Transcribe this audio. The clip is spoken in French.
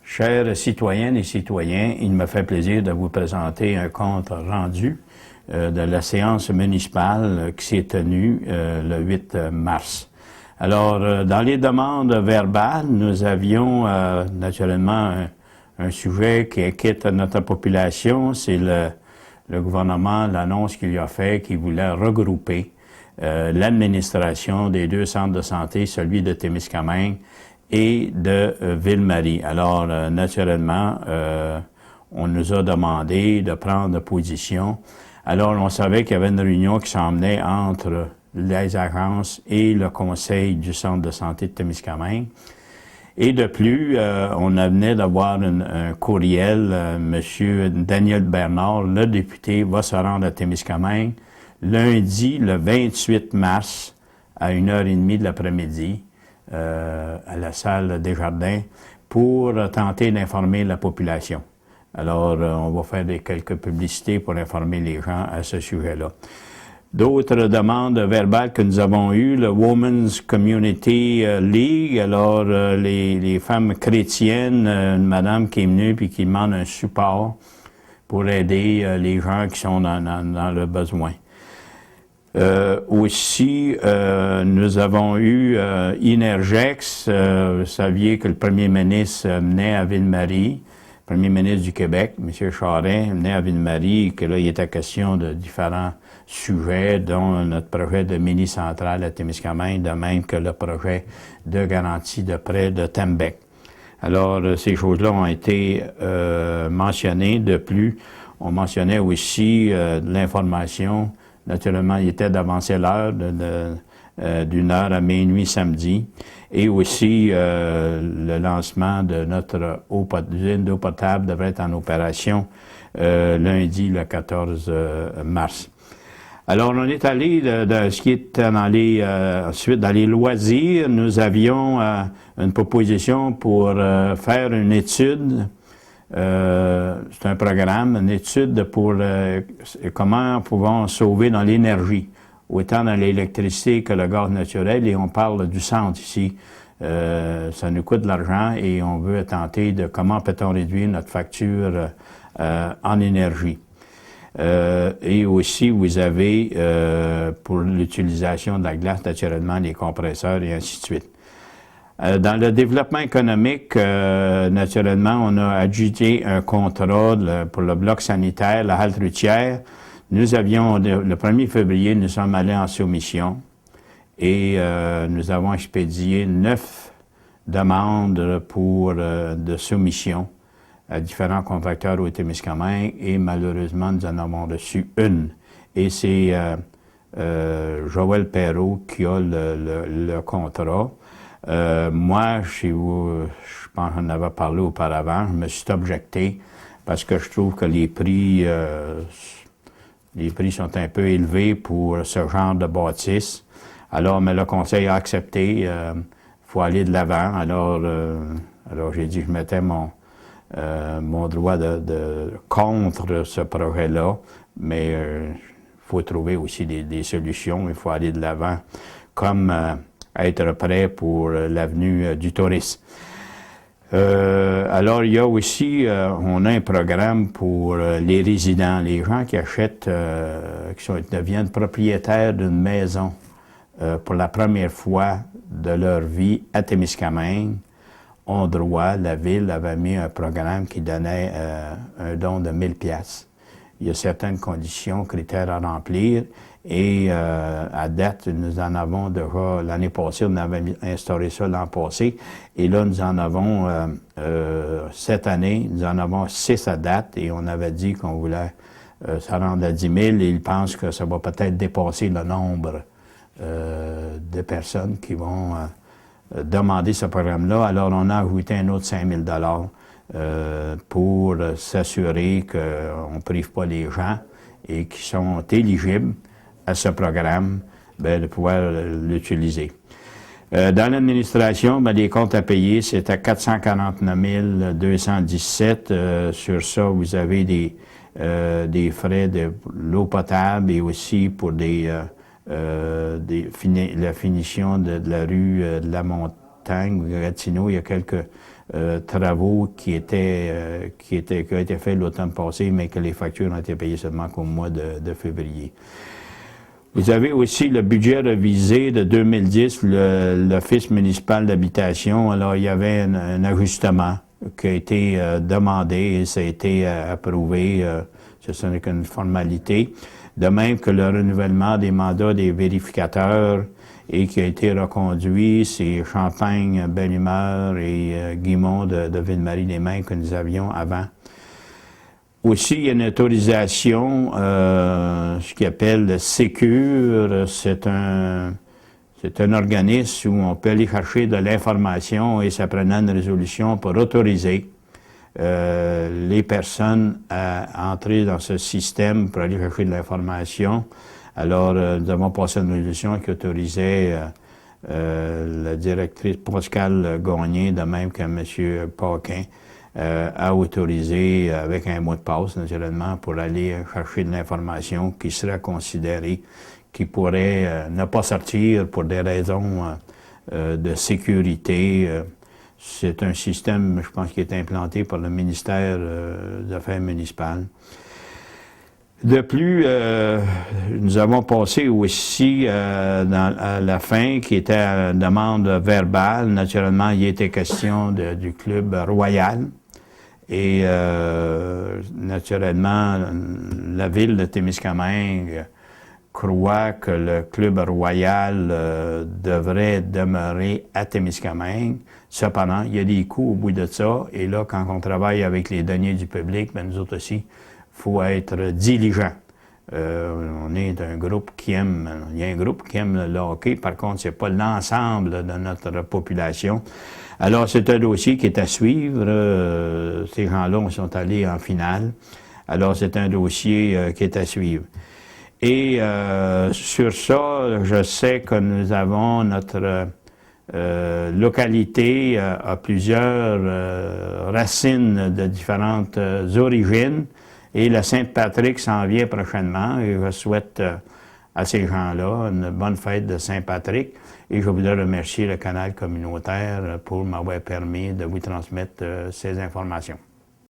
Chers citoyennes et citoyens, il me fait plaisir de vous présenter un compte rendu de la séance municipale qui s'est tenue le 8 mars. Alors, dans les demandes verbales, nous avions naturellement un sujet qui inquiète notre population, c'est le gouvernement, l'annonce qu'il a fait, qu'il voulait regrouper l'administration des deux centres de santé, celui de Témiscamingue et de Ville-Marie. Alors, naturellement, on nous a demandé de prendre position. Alors, on savait qu'il y avait une réunion qui s'emmenait entre les agences et le conseil du centre de santé de Témiscamingue. Et de plus, on venait d'avoir un courriel, M. Daniel Bernard, le député, va se rendre à Témiscamingue lundi, le 28 mars, à 1h30 de l'après-midi, à la salle Desjardins pour tenter d'informer la population. Alors, on va faire quelques publicités pour informer les gens à ce sujet-là. D'autres demandes verbales que nous avons eues, le Women's Community League, alors les femmes chrétiennes, une madame qui est venue puis qui demande un support pour aider les gens qui sont dans le besoin. Aussi, nous avons eu Inergex. Vous saviez que le premier ministre venait à Ville-Marie, le premier ministre du Québec, M. Charest, venait à Ville-Marie, et que là, il était question de différents sujets, dont notre projet de mini-centrale à Témiscamingue, de même que le projet de garantie de prêt de Tembec. Alors, ces choses-là ont été mentionnées. De plus, on mentionnait aussi de l'information. Naturellement, il était d'avancer l'heure d'une heure à minuit samedi. Et aussi, le lancement de notre usine d'eau potable devrait être en opération lundi, le 14 mars. Alors, on est allé de ce qui est ensuite dans les loisirs. Nous avions une proposition pour faire une étude. C'est un programme, une étude pour comment pouvons sauver dans l'énergie, autant dans l'électricité que le gaz naturel, et on parle du centre ici. Ça nous coûte de l'argent et on veut tenter de comment peut-on réduire notre facture en énergie. Et aussi, vous avez pour l'utilisation de la glace, naturellement, les compresseurs et ainsi de suite. Dans le développement économique, naturellement, on a adjudicé un contrat pour le bloc sanitaire, la halte routière. Nous avions, le 1er février, nous sommes allés en soumission et nous avons expédié 9 demandes de soumission à différents contracteurs au Témiscamingue et malheureusement, nous en avons reçu une. Et c'est Joël Perrault qui a le contrat. Moi, je pense qu'on en avait parlé auparavant, je me suis objecté parce que je trouve que les prix sont un peu élevés pour ce genre de bâtisse. Alors, mais le conseil a accepté, faut aller de l'avant. Alors j'ai dit que je mettais mon droit de contre ce projet-là, mais il faut trouver aussi des solutions, il faut aller de l'avant, comme être prêt pour l'avenue du tourisme. Alors, il y a aussi, on a un programme pour les résidents, les gens qui achètent, deviennent propriétaires d'une maison pour la première fois de leur vie à Témiscamingue, ont droit, la Ville avait mis un programme qui donnait un don de 1000 $. Il y a certaines conditions, critères à remplir, et à date, nous en avons déjà, l'année passée, on avait instauré ça l'an passé, et là, nous en avons, cette année, nous en avons 6 à date, et on avait dit qu'on voulait se rendre à 10 000, et ils pensent que ça va peut-être dépasser le nombre de personnes qui vont demander ce programme-là. Alors, on a ajouté un autre 5 000 $ pour s'assurer qu'on ne prive pas les gens et qui sont éligibles à ce programme, de pouvoir l'utiliser. Dans l'administration, les comptes à payer, c'était 449 217. Sur ça, vous avez des frais de l'eau potable et aussi pour la finition de la rue de la Montagne, Gatineau. Il y a quelques travaux qui ont été faits l'automne passé, mais que les factures ont été payées seulement qu'au mois de février. Vous avez aussi le budget révisé de 2010, l'Office municipal d'habitation. Alors, il y avait un ajustement qui a été demandé et ça a été approuvé. Ce n'est qu'une formalité. De même que le renouvellement des mandats des vérificateurs et qui a été reconduit, c'est Champagne, Belle-Humeur et Guimont de Ville-Marie-les-Mains que nous avions avant. Aussi, il y a une autorisation, ce qu'ils appellent le Sécure. C'est un organisme où on peut aller chercher de l'information et ça prenait une résolution pour autoriser les personnes à entrer dans ce système pour aller chercher de l'information. Alors, nous avons passé une résolution qui autorisait la directrice Pascal Gagné, de même que M. Paquin, à autoriser avec un mot de passe, naturellement, pour aller chercher de l'information qui serait considérée, qui pourrait ne pas sortir pour des raisons de sécurité. C'est un système, je pense, qui est implanté par le ministère des Affaires municipales. De plus, nous avons passé aussi à la fin, qui était à la demande verbale. Naturellement, il était question du Club Royal. Et naturellement, la ville de Témiscamingue croit que le Club Royal devrait demeurer à Témiscamingue. Cependant, il y a des coûts au bout de ça. Et là, quand on travaille avec les deniers du public, nous autres aussi, il faut être diligent. On est un groupe qui aime, il y a un groupe qui aime le hockey, par contre, c'est pas l'ensemble de notre population. Alors, c'est un dossier qui est à suivre. Ces gens-là sont allés en finale. Alors, c'est un dossier qui est à suivre. Et sur ça, je sais que nous avons notre localité à plusieurs racines de différentes origines. Et la Saint-Patrick s'en vient prochainement et je souhaite à ces gens-là une bonne fête de Saint-Patrick. Et je voudrais remercier le canal communautaire pour m'avoir permis de vous transmettre ces informations.